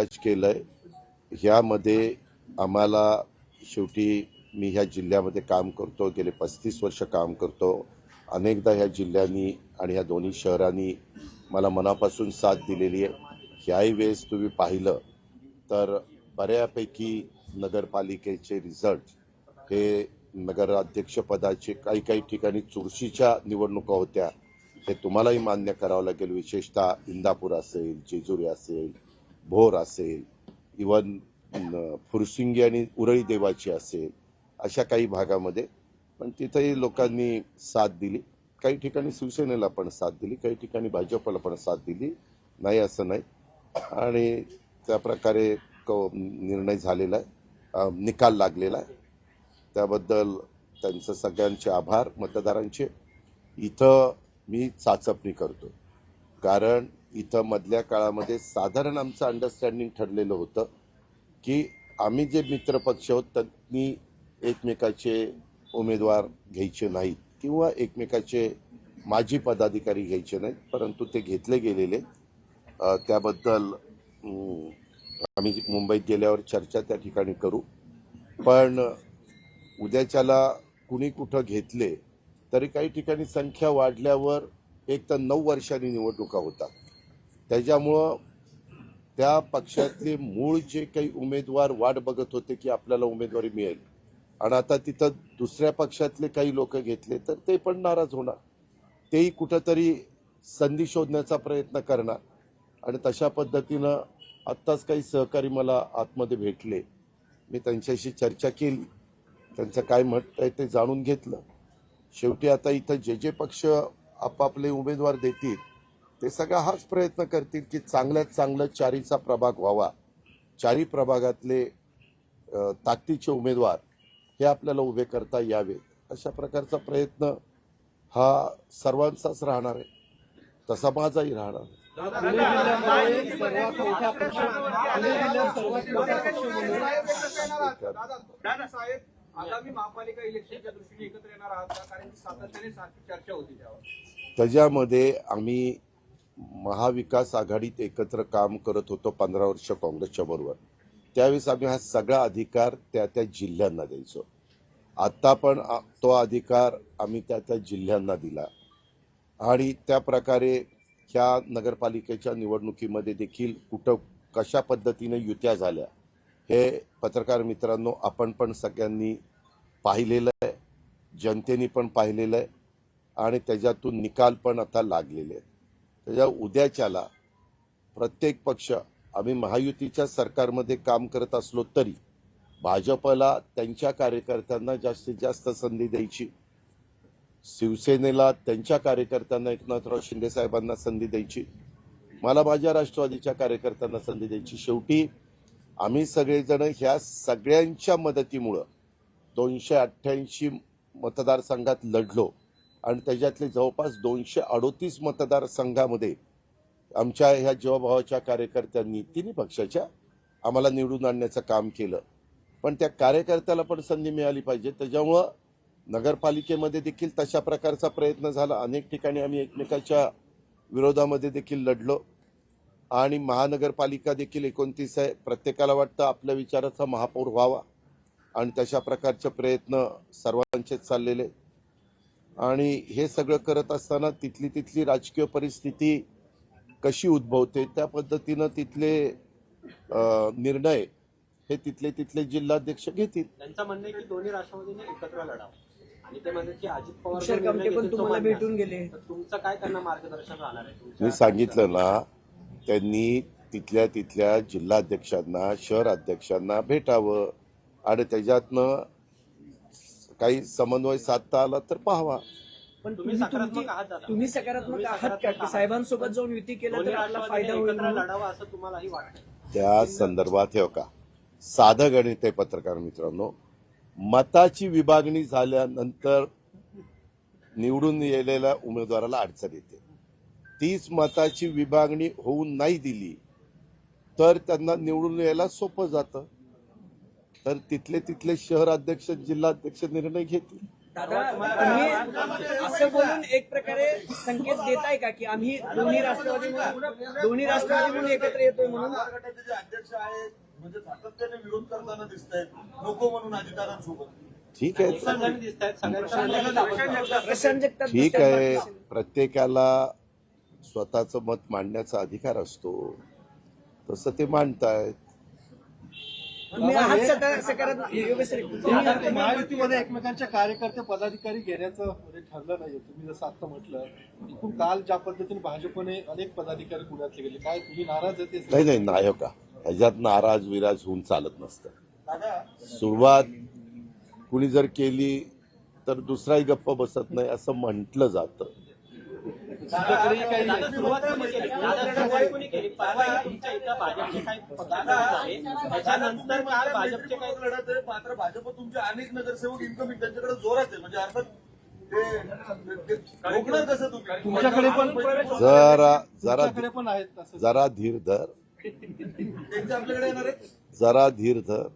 कामकाज केलंय ह्यामध्ये आम्हाला शेवटी मी ह्या जिल्ह्यामध्ये काम करतो, गेले 35 वर्ष काम करतो. अनेकदा ह्या जिल्ह्यांनी आणि ह्या दोन्ही शहरांनी मला मनापासून साथ दिलेली आहे. ह्याही वेळेस तुम्ही पाहिलं तर बऱ्यापैकी नगरपालिकेचे रिझल्ट हे नगराध्यक्षपदाचे काही ठिकाणी चुरशीच्या निवडणुका होत्या, हे तुम्हालाही मान्य करावं लागेल. विशेषतः इंदापूर असेल, जेजुरी असेल, भोर असेल, इवन फुरसिंगी आणि उरळी देवाची असेल, अशा काही भागामध्ये पण तिथेही लोकांनी साथ दिली. काही ठिकाणी शिवसेनेला पण साथ दिली, काही ठिकाणी भाजपला पण साथ दिली, नाही असं नाही. आणि त्या प्रकारे निर्णय झालेला आहे, निकाल लागलेला आहे. त्याबद्दल त्यांचं सगळ्यांचे आभार मतदारांचे. इथं मी चाचपणी करतो, कारण इथं मधल्या काळामध्ये साधारण आमचं अंडरस्टँडिंग ठरलेलं होतं की आम्ही जे मित्रपक्ष आहोत त्यांनी एकमेकाचे उमेदवार घ्यायचे नाहीत किंवा एकमेकाचे माजी पदाधिकारी घ्यायचे नाहीत, परंतु ते घेतले गेलेले. त्याबद्दल आम्ही मुंबईत गेल्यावर चर्चा त्या ठिकाणी करू. पण उद्याच्याला कुणी कुठं घेतले तरी काही ठिकाणी संख्या वाढल्यावर एक तर 9 वर्षांनी निवडणुका होतात, त्याच्यामुळं त्या पक्षातले मूळ जे काही उमेदवार वाट बघत होते की आपल्याला उमेदवारी मिळेल, आणि आता तिथं दुसऱ्या पक्षातले काही लोक घेतले तर ते पण नाराज होणार, तेही कुठंतरी संधी शोधण्याचा प्रयत्न करणार. आणि तशा पद्धतीनं आत्ताच काही सहकारी मला आतमध्ये भेटले, मी त्यांच्याशी चर्चा केली, त्यांचं काय मत आहे ते जाणून घेतलं. शेवटी आता इथं जे पक्ष आपापले उमेदवार देतील ते सगळा हाच प्रयत्न करतील की चांगल्यात चांगलं चारीचा प्रभाग व्हावा, चारी प्रभागातले ताकदीचे उमेदवार हे आपल्याला उभे करता यावे, अशा प्रकारचा प्रयत्न हा सर्वांचाच राहणार आहे, तसा माझाही राहणार आहे. त्याच्यामध्ये आम्ही महाविकास आघाडीत एकत्र काम करत होतो 15 वर्ष काँग्रेसच्या बरोबर. त्यावेळेस आम्ही हा सगळा अधिकार त्या जिल्ह्यांना द्यायचो. आता पण तो अधिकार आम्ही त्या जिल्ह्यांना दिला. आणि त्या प्रकारे ह्या नगरपालिकेच्या निवडणुकीमध्ये देखील कुठं कशा पद्धतीने युत्या झाल्या हे पत्रकार मित्रांनो आपण पण सगळ्यांनी पाहिलेलं आहे, जनतेने पण पाहिलेलं आहे, आणि त्याच्यातून निकाल पण आता लागलेले आहेत. त्याच्या उद्याच्याला प्रत्येक पक्ष, आम्ही महायुतीच्या सरकारमध्ये काम करत असलो तरी भाजपला त्यांच्या कार्यकर्त्यांना जास्तीत जास्त संधी द्यायची, शिवसेनेला त्यांच्या कार्यकर्त्यांना एकनाथराव शिंदे साहेबांना संधी द्यायची, मला माझ्या राष्ट्रवादीच्या कार्यकर्त्यांना संधी द्यायची. शेवटी आम्ही सगळेजण ह्या सगळ्यांच्या मदतीमुळं 288 मतदारसंघात लढलो, आणि त्याच्यातले जवळपास 238 मतदारसंघामध्ये आमच्या ह्या जीवाभावाच्या कार्यकर्त्यांनी तिन्ही पक्षाच्या आम्हाला निवडून आणण्याचं काम केलं. पण त्या कार्यकर्त्याला पण संधी मिळाली पाहिजे, त्याच्यामुळं नगरपालिकेमध्ये देखील तशा प्रकारचा प्रयत्न झाला. अनेक ठिकाणी आम्ही एकमेकाच्या विरोधामध्ये देखील लढलो, आणि महानगरपालिका देखील 29 आहे. प्रत्येकाला वाटतं आपल्या विचाराचा महापौर व्हावा, आणि तशा प्रकारचे प्रयत्न सर्वांचेच चाललेले. आणि हे सगळं करत असताना तिथली राजकीय परिस्थिती कशी उद्भवते त्या पद्धतीनं तिथले निर्णय हे तिथले जिल्हाध्यक्ष घेतील. त्यांचं म्हणणं आहे की दोन्ही राष्ट्रवादीने एकत्र लढावं, आणि ते म्हणतात की अजित पवार पण तुम्हाला भेटून गेले, तुमचं काय त्यांना मार्गदर्शन राहणार आहे? मी सांगितलं ना, त्यांनी तिथल्या जिल्हाध्यक्षांना, शहर अध्यक्षांना भेटावं, आणि त्याच्यातनं काही समन्वय साधता आला तर पाहावा. पण तुम्ही सकारात्मक आहात का की साहेबांसोबत जाऊन युती केलं तर आपला फायदा होईल लढावा असं तुम्हालाही वाटतं? त्या संदर्भात हे का साधं गणित आहे पत्रकार मित्रांनो, मताची विभागणी झाल्यानंतर निवडून गेलेल्या उमेदवाराला अडचण येते. 30 मताची विभागणी होऊन नाही दिली तर त्यांना निवडून यायला सोपं जातं. तर तिथले शहर अध्यक्ष, जिल्हाध्यक्ष निर्णय घेतील. दादा तुम्ही असं बोलून एक प्रकारे संकेत देताय का की आम्ही दोन्ही राष्ट्रवादी म्हणून एकत्र येतोय म्हणून? गटाचे जे अध्यक्ष आहेत म्हणजे सातत्याने विरोध करताना दिसत आहेत, नको म्हणून अजितदारांसोबत. ठीक आहे, जण दिसत आहेत सगळ्यांच्या प्रशांत जगताप ठीक दिसतायत आहे. बाकी. प्रत्येकाला स्वतःचं मत मांडण्याचा अधिकार असतो, तसं ते मांडतायत. तुम्ही आहात सकारात्मक योगेश्वरी, तुम्ही महायुतीमध्ये एकमेकांच्या कार्यकर्ते पदाधिकारी घेण्याचं म्हणजे ठरलं नाहीये. तुम्ही जसं आता म्हटलं, एकूण काल ज्या पद्धतीने भाजपने अनेक पदाधिकारी पुण्यातले गेले, काय तुम्ही नाराज आहे ते? नाही हो का, ह्याच्यात नाराज विराज होऊन चालत नसतं. दादा सुरुवात कुणी जर केली तर दुसराही गप्प बसत नाही असं म्हटलं जातं. तुमच्याकडे काही दादा सुरुवात कोणी केली? दादा सुरुवात कोणी केली? पहिला तुमच्या इथं भाजपचे काही पदाधिकारी झाले, त्याच्यानंतर काल भाजपचे काही लढत आहे. मात्र भाजप तुमचे अनेक नगरसेवक इन्कमिंग त्यांच्याकडे जोरात आहे. म्हणजे अर्थात ते रोखणार कसं तुम्ही? तुमच्याकडे पण जरा तुमच्याकडे पण आहेत तसं. जरा धीर धर, त्यांचे आपल्याकडे येणार आहे. जरा धीर धर,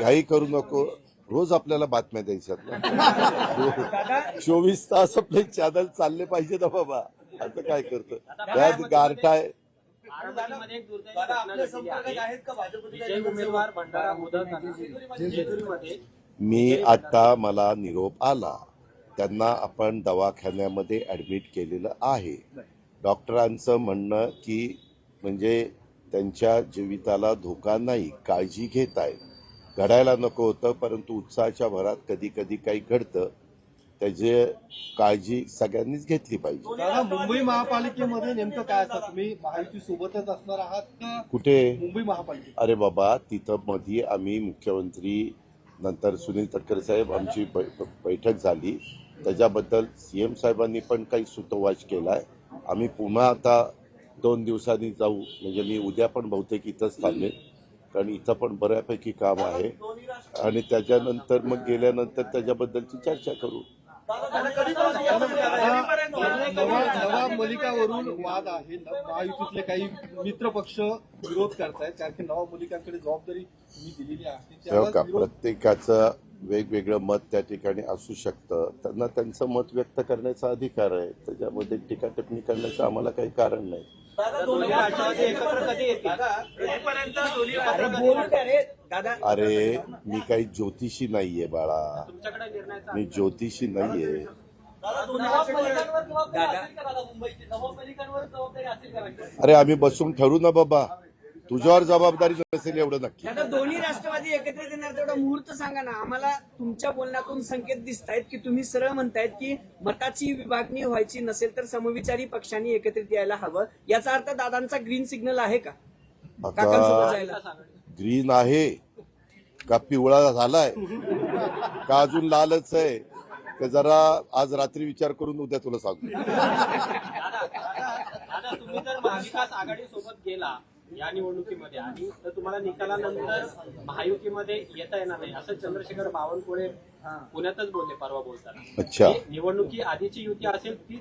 घाई करू नको. रोज आपल्याला बातम्या द्यायच्यात ना. 24 तास आपले चॅनल चालले पाहिजे ना बाबा. आता काय करतो त्यात गारठाय. बारामतीमध्ये एक दुर्दैवी दादा घटना आपल्या घडलेली संपर्कात आहे. आहेत का भाजपचे काही विजय नगरसेवक? उमेदवार भंडारा मुदत आणि जेजुरीमध्ये मी आता मला निरोप आला, त्यांना आपण दवाखान्यामध्ये ऍडमिट केलेलं आहे. डॉक्टरांचं म्हणणं की म्हणजे त्यांच्या जीविताला धोका नाही, काळजी घेत आहेत. घडायला नको होतं, परंतु उत्साहाच्या भरात कधी कधी काही घडतं, त्याची काळजी सगळ्यांनीच घेतली पाहिजे. दादा मुंबई महापालिकेमध्ये नेमकं काय असतं? तुम्ही महायुती सोबतच असणार आहात का कुठे? मुंबई महापालिकेत? अरे बाबा, तिथं मध्ये आम्ही मुख्यमंत्री नंतर सुनील तटकरे साहेब आमची बैठक झाली, त्याच्याबद्दल सीएम साहेबांनी पण काही सूतोवाच केलाय. आम्ही पुन्हा आता 2 दिवसांनी जाऊ, म्हणजे मी उद्या पण बहुतेक इथंच थांबेन, कारण इथं पण बऱ्यापैकी काम आहे. आणि त्याच्यानंतर मग गेल्यानंतर त्याच्याबद्दलची चर्चा करू. नवाब मलिकावरून वाद आहे. महायुतीतले काही मित्र पक्ष विरोध करतायत, कारण की नवाब मलिकांकडे जबाबदारी तुम्ही दिलेली आहे. तेव्हा का त्याला विरोध- प्रत्येकाचं वेगवेगळं मत त्या ठिकाणी असू शकतं, त्यांना त्यांचं मत व्यक्त करण्याचा अधिकार आहे. त्याच्यामध्ये टीका टिप्पणी करण्याचं आम्हाला काही कारण नाही. दोन्ही राष्ट्रवादी एकत्र कधी येतील? अरे बोलू द्या रे दादा. अरे मी काही ज्योतिषी नाहीये बाळा, तुमच्याकडे निर्णयाचा मी ज्योतिषी नाहीये. अरे आम्ही बसून ठरू ना बाबा, तुझ्यावर जबाबदारी नसेल एवढं नक्की. दादा दोन्ही राष्ट्रवादी एकत्रित येणार तेवढा मुहूर्त सांगा ना आम्हाला. तुमच्या बोलण्यातून संकेत दिसत आहेत की तुम्ही सरळ म्हणतायत की मताची विभागणी व्हायची नसेल तर समविचारी पक्षांनी एकत्रित यायला हवं. याचा अर्थ दादांचा ग्रीन सिग्नल आहे का काकांसोबत आता जायला? ग्रीन आहे का पिवळा झालाय का अजून लालच आहे, ते जरा आज रात्री विचार करून उद्या तुला सांगतो. दादा तुम्ही जर महाविकास आघाडी सोबत गेला या निवडणुकीमध्ये आणि तर तुम्हाला निकालानंतर महायुतीमध्ये येता येणार नाही असं चंद्रशेखर बावनकुळे पुण्यातच बोलले परवा बोलताना. अच्छा. निवडणुकी आधीची युती असेल ती